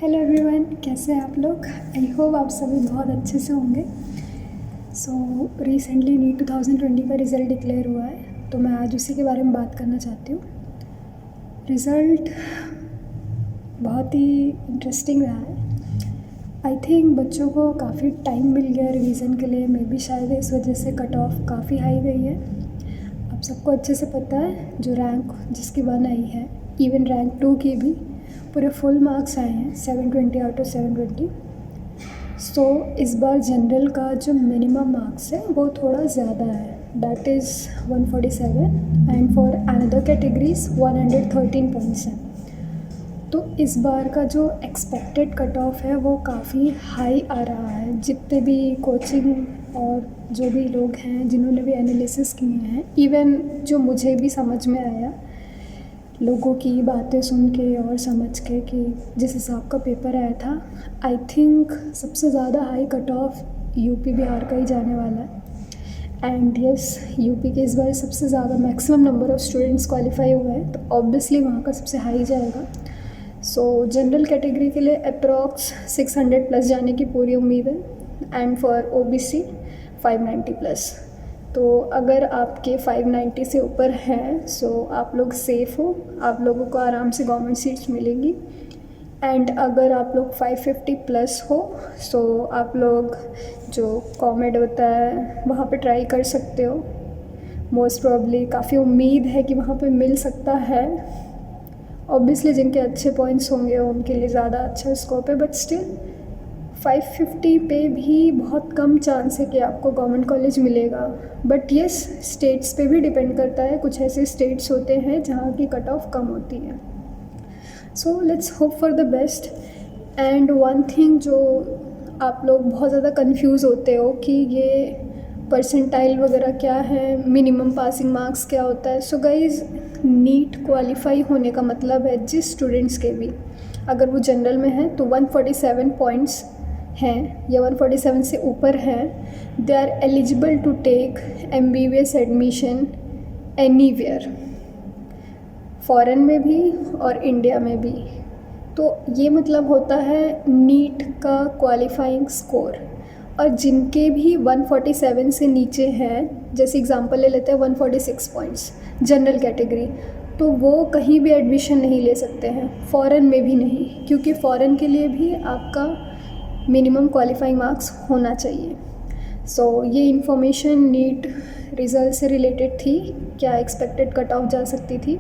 Hello everyone, कैसे हैं आप लोग। आई होप आप सभी बहुत अच्छे से होंगे। रिसेंटली नीट 2020 का रिज़ल्ट डिक्लेयर हुआ है, तो मैं आज उसी के बारे में बात करना चाहती हूँ। रिज़ल्ट बहुत ही इंटरेस्टिंग रहा है। आई थिंक बच्चों को काफ़ी टाइम मिल गया रिवीजन के लिए, मे बी शायद इस वजह से कट ऑफ काफ़ी हाई गई है। आप सबको अच्छे से पता है, जो रैंक जिसकी 1 आई है, इवन रैंक 2 की भी पूरे फुल मार्क्स आए हैं, 720 आउट ऑफ 720। इस बार जनरल का जो मिनिमम मार्क्स है वो थोड़ा ज़्यादा है, that is 147 and for another categories 113 points हैं। तो इस बार का जो एक्सपेक्टेड कट ऑफ है वो काफ़ी हाई आ रहा है। जितने भी कोचिंग और जो भी लोग हैं जिन्होंने भी एनालिसिस किए हैं, इवन जो मुझे भी समझ में आया लोगों की बातें सुन के और समझ के कि जिस हिसाब का पेपर आया था, आई थिंक सबसे ज़्यादा high cut off UP Bihar का ही जाने वाला है। एंड यस, यूपी के इस बार सबसे ज़्यादा maximum number of students qualify हुए हैं, तो ऑब्वियसली वहाँ का सबसे हाई जाएगा। जनरल कैटेगरी के लिए अप्रॉक्स 600 प्लस जाने की पूरी उम्मीद है एंड फॉर ओबीसी 590 प्लस। तो अगर आपके 590 से ऊपर हैं आप लोग सेफ़ हो, आप लोगों को आराम से गवर्नमेंट सीट्स मिलेंगी। एंड अगर आप लोग 550 प्लस हो आप लोग जो कॉमेड होता है वहाँ पे ट्राई कर सकते हो। मोस्ट प्रॉब्ली काफ़ी उम्मीद है कि वहाँ पे मिल सकता है। ऑब्वियसली जिनके अच्छे पॉइंट्स होंगे उनके लिए ज़्यादा अच्छा स्कोप है, बट स्टिल 550 पे भी बहुत कम चांस है कि आपको गवर्नमेंट कॉलेज मिलेगा। बट येस, स्टेट्स पे भी डिपेंड करता है। कुछ ऐसे स्टेट्स होते हैं जहाँ की कट ऑफ कम होती है। Let's hope for the best. And one thing जो आप लोग बहुत ज़्यादा कंफ्यूज होते हो कि ये परसेंटाइल वगैरह क्या है, मिनिमम पासिंग मार्क्स क्या होता है। गाइज, नीट क्वालिफाई होने का मतलब है जिस स्टूडेंट्स के भी, अगर वो जनरल में है तो 147 पॉइंट्स हैं या 147 से ऊपर हैं, they are eligible to take MBBS admission anywhere, foreign में भी और इंडिया में भी। तो ये मतलब होता है नीट का क्वालिफाइंग स्कोर। और जिनके भी 147 से नीचे हैं, जैसे एग्जांपल ले लेते हैं 146 पॉइंट्स जनरल कैटेगरी, तो वो कहीं भी एडमिशन नहीं ले सकते हैं, फ़ॉरेन में भी नहीं, क्योंकि फ़ॉरेन के लिए भी आपका मिनिमम क्वालिफाइंग मार्क्स होना चाहिए। ये इन्फॉर्मेशन नीट रिज़ल्ट से रिलेटेड थी, क्या एक्सपेक्टेड कट ऑफ जा सकती थी।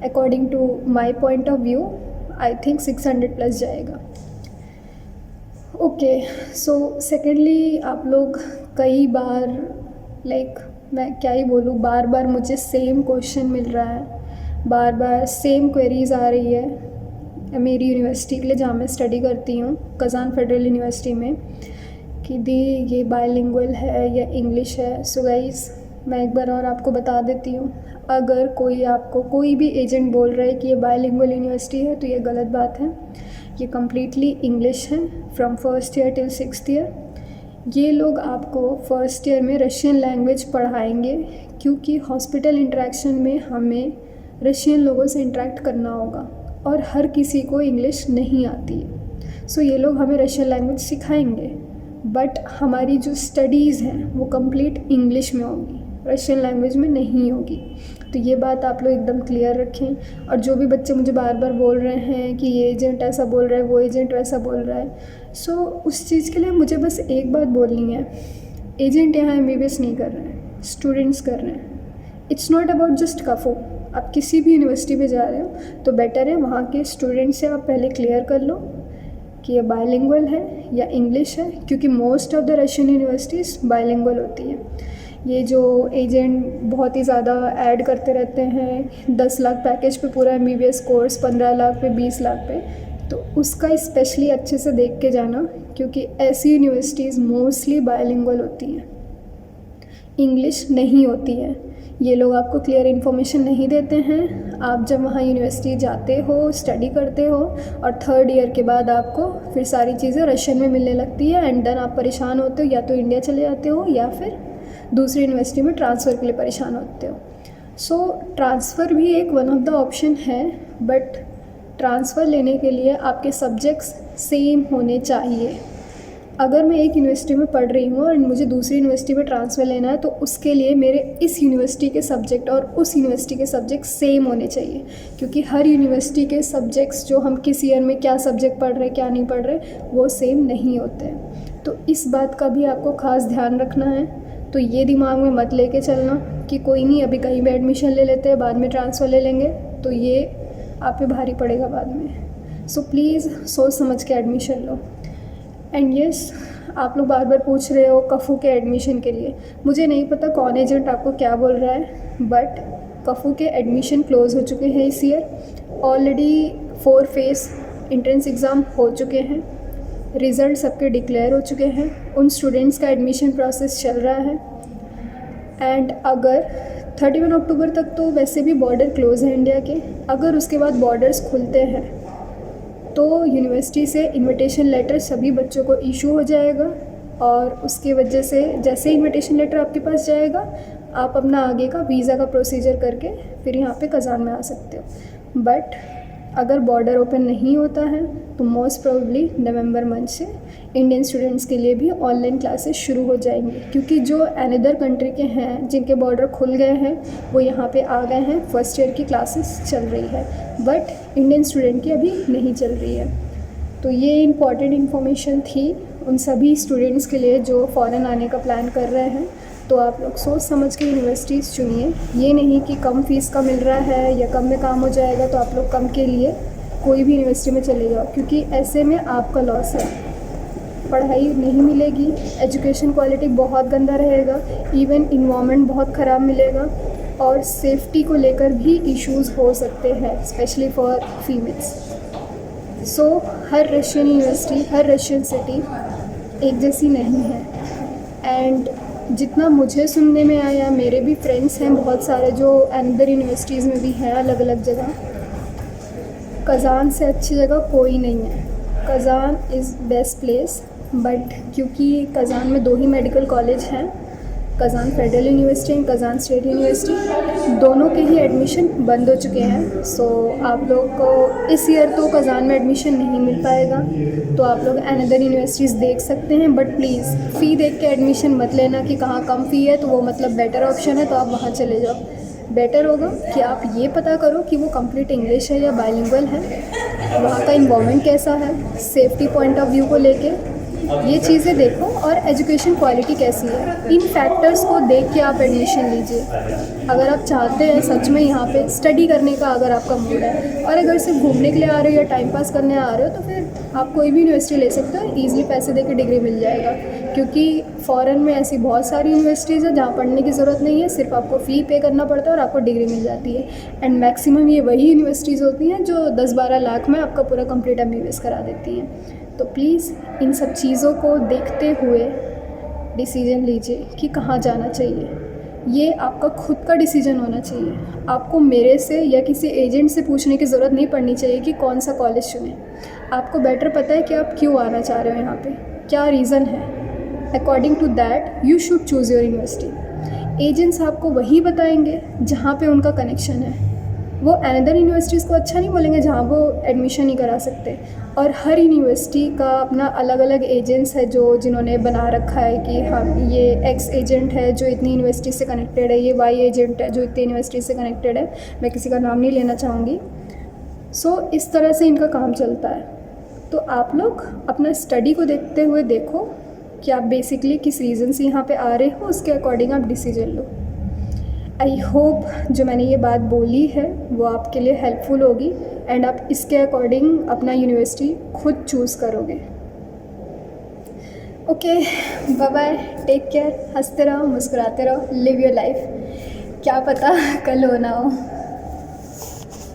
According to my point of view, I think 600 plus जाएगा। ओके, सेकेंडली आप लोग कई बार मैं क्या ही बोलूँ, बार बार मुझे सेम क्वेश्चन मिल रहा है, बार बार सेम क्वेरीज़ आ रही है मेरी यूनिवर्सिटी के लिए जहाँ मैं स्टडी करती हूँ, कज़ान फेडरल यूनिवर्सिटी में, कि दी ये बायलिंगुअल है या इंग्लिश है। गाइस, मैं एक बार और आपको बता देती हूँ, अगर कोई भी एजेंट बोल रहा है कि ये बायलिंगुअल यूनिवर्सिटी है तो ये गलत बात है। ये कम्प्लीटली इंग्लिश है from first year till 6th year. ये लोग आपको फर्स्ट ईयर में रशियन लैंग्वेज पढ़ाएंगे, क्योंकि हॉस्पिटल इंटरेक्शन में हमें रशियन लोगों से इंटरेक्ट करना होगा और हर किसी को इंग्लिश नहीं आती है। ये लोग हमें रशियन लैंग्वेज सिखाएंगे, बट हमारी जो स्टडीज़ हैं वो कंप्लीट इंग्लिश में होगी, रशियन लैंग्वेज में नहीं होगी। तो ये बात आप लोग एकदम क्लियर रखें। और जो भी बच्चे मुझे बार बार बोल रहे हैं कि ये एजेंट ऐसा बोल रहा है, वो एजेंट वैसा बोल रहा है, उस चीज़ के लिए मुझे बस एक बात बोलनी है, एजेंट यहाँ MBBS नहीं कर रहे हैं, स्टूडेंट्स कर रहे हैं। इट्स नॉट अबाउट जस्ट कफो। आप किसी भी यूनिवर्सिटी पे जा रहे हो तो बेटर है वहाँ के स्टूडेंट से आप पहले क्लियर कर लो कि ये बायलिंगुअल है या इंग्लिश है, क्योंकि most of the Russian universities bilingual होती है। ये जो एजेंट बहुत ही ज़्यादा ऐड करते रहते हैं, 10 लाख पैकेज पे पूरा MBBS कोर्स, 15 लाख पे, 20 लाख पे, तो उसका स्पेशली अच्छे से देख के जाना, क्योंकि ऐसी यूनिवर्सिटीज़ मोस्टली बायलिंगुअल होती हैं, इंग्लिश नहीं होती है। ये लोग आपको क्लियर इन्फॉर्मेशन नहीं देते हैं। आप जब वहाँ यूनिवर्सिटी जाते हो, स्टडी करते हो, और 3rd ईयर के बाद आपको फिर सारी चीज़ें रशियन में मिलने लगती है, एंड देन आप परेशान होते हो, या तो इंडिया चले जाते हो या फिर दूसरी यूनिवर्सिटी में ट्रांसफ़र के लिए परेशान होते हो। ट्रांसफ़र भी एक वन ऑफ द ऑप्शन है, बट ट्रांसफ़र लेने के लिए आपके सब्जेक्ट्स सेम होने चाहिए। अगर मैं एक यूनिवर्सिटी में पढ़ रही हूँ और मुझे दूसरी यूनिवर्सिटी में ट्रांसफ़र लेना है तो उसके लिए मेरे इस यूनिवर्सिटी के सब्जेक्ट और उस यूनिवर्सिटी के सब्जेक्ट सेम होने चाहिए, क्योंकि हर यूनिवर्सिटी के सब्जेक्ट्स जो हम किस ईयर में क्या सब्जेक्ट पढ़ रहे क्या नहीं पढ़ रहे वो सेम नहीं होते हैं। तो इस बात का भी आपको ख़ास ध्यान रखना है। तो ये दिमाग में मत लेके चलना कि कोई नहीं अभी कहीं भी एडमिशन ले लेते हैं बाद में ट्रांसफ़र ले लेंगे, तो ये आप पे भारी पड़ेगा बाद में। सो प्लीज़ सोच समझ के एडमिशन लो। एंड यस, आप लोग बार बार पूछ रहे हो कफ़ू के एडमिशन के लिए। मुझे नहीं पता कौन एजेंट आपको क्या बोल रहा है, बट कफ़ू के एडमिशन क्लोज़ हो चुके हैं इस year. Already 4 phase entrance exam हो चुके हैं, रिज़ल्ट सबके डिक्लेयर हो चुके हैं, उन स्टूडेंट्स का एडमिशन प्रोसेस चल रहा है। एंड अगर 31 अक्टूबर तक तो वैसे भी बॉर्डर क्लोज़ है इंडिया के, अगर उसके बाद बॉर्डर्स खुलते हैं तो यूनिवर्सिटी से इनविटेशन लेटर सभी बच्चों को इशू हो जाएगा, और उसके वजह से जैसे इनविटेशन लेटर आपके पास जाएगा आप अपना आगे का वीज़ा का प्रोसीजर करके फिर यहाँ पे कज़ान में आ सकते हो। बट अगर बॉर्डर ओपन नहीं होता है तो मोस्ट प्रोबेबली नवंबर मंथ से इंडियन स्टूडेंट्स के लिए भी ऑनलाइन क्लासेस शुरू हो जाएंगी, क्योंकि जो अनदर कंट्री के हैं जिनके बॉर्डर खुल गए हैं वो यहाँ पे आ गए हैं, फर्स्ट ईयर की क्लासेस चल रही है, बट इंडियन स्टूडेंट की अभी नहीं चल रही है। तो ये इम्पॉर्टेंट इन्फॉर्मेशन थी उन सभी स्टूडेंट्स के लिए जो फ़ॉरेन आने का प्लान कर रहे हैं। तो आप लोग सोच समझ के यूनिवर्सिटीज़ चुनिए, ये नहीं कि कम फीस का मिल रहा है या कम में काम हो जाएगा तो आप लोग कम के लिए कोई भी यूनिवर्सिटी में चले जाओ, क्योंकि ऐसे में आपका लॉस है। पढ़ाई नहीं मिलेगी, एजुकेशन क्वालिटी बहुत गंदा रहेगा, इवन इन्वायरमेंट बहुत ख़राब मिलेगा, और सेफ्टी को लेकर भी इश्यूज़ हो सकते हैं specially for females. So her Russian university, her Russian city एक जैसी नहीं है। एंड जितना मुझे सुनने में आया, मेरे भी फ्रेंड्स हैं बहुत सारे जो अनदर यूनिवर्सिटीज़ में भी हैं अलग अलग जगह, कज़ान से अच्छी जगह कोई नहीं है। Kazan is best place, but क्योंकि कज़ान में 2 ही मेडिकल कॉलेज हैं, Kazan federal university and Kazan state university, दोनों के ही एडमिशन बंद हो चुके हैं। सो आप लोग को इस ईयर तो कज़ान में एडमिशन नहीं मिल पाएगा, तो आप लोग अनदर यूनिवर्सिटीज़ देख सकते हैं, बट प्लीज़ फ़ी देख के एडमिशन मत लेना कि कहाँ कम फ़ी है तो वो मतलब बेटर ऑप्शन है तो आप वहाँ चले जाओ। बेटर होगा कि आप ये पता करो कि वो कंप्लीट इंग्लिश है या बाइलिंगुअल है, वहाँ का इन्वायरमेंट कैसा है, सेफ्टी पॉइंट ऑफ व्यू को लेके ये चीज़ें देखो, और एजुकेशन क्वालिटी कैसी है। इन फैक्टर्स को देख के आप एडमिशन लीजिए। अगर आप चाहते हैं सच में यहाँ पे स्टडी करने का, अगर आपका मूड है, और अगर सिर्फ घूमने के लिए आ रहे हो या टाइम पास करने आ रहे हो तो फिर आप कोई भी यूनिवर्सिटी ले सकते हो, ईज़िली पैसे दे के डिग्री मिल जाएगा। क्योंकि फ़ॉरेन में ऐसी बहुत सारी यूनिवर्सिटीज़ है जहाँ पढ़ने की ज़रूरत नहीं है, सिर्फ आपको फ़ी पे करना पड़ता है और आपको डिग्री मिल जाती है। एंड मैक्सिमम ये वही यूनिवर्सिटीज़ होती हैं जो 10-12 लाख में आपका पूरा कंप्लीट MBBS करा देती हैं। तो प्लीज़ इन सब चीज़ों को देखते हुए डिसीजन लीजिए कि कहाँ जाना चाहिए। ये आपका खुद का डिसीजन होना चाहिए। आपको मेरे से या किसी एजेंट से पूछने की ज़रूरत नहीं पड़नी चाहिए कि कौन सा कॉलेज चुनें। आपको बेटर पता है कि आप क्यों आना चाह रहे हो यहाँ पे, क्या रीज़न है। According to that you should choose your university. Agents आपको वही बताएंगे जहाँ पे उनका कनेक्शन है, वो अनदर यूनिवर्सिटीज़ को अच्छा नहीं बोलेंगे जहाँ वो एडमिशन नहीं करा सकते। और हर यूनिवर्सिटी का अपना अलग अलग एजेंट्स है जो जिन्होंने बना रखा है कि हम ये X एजेंट है जो इतनी यूनिवर्सिटी से कनेक्टेड है, ये Y एजेंट है जो इतनी यूनिवर्सिटी से कनेक्टेड है। मैं किसी का नाम नहीं लेना चाहूँगी। सो इस तरह से इनका काम चलता है। तो आप लोग अपना स्टडी को देखते हुए देखो कि आप बेसिकली किस रीज़न से यहाँ पे आ रहे हो, उसके अकॉर्डिंग आप डिसीजन लो। आई होप जो मैंने ये बात बोली है वो आपके लिए हेल्पफुल होगी एंड आप इसके अकॉर्डिंग अपना यूनिवर्सिटी खुद चूज़ करोगे। Okay, bye bye, take care, हंसते रहो, मुस्कुराते रहो, लिव योर लाइफ। क्या पता कल हो ना हो।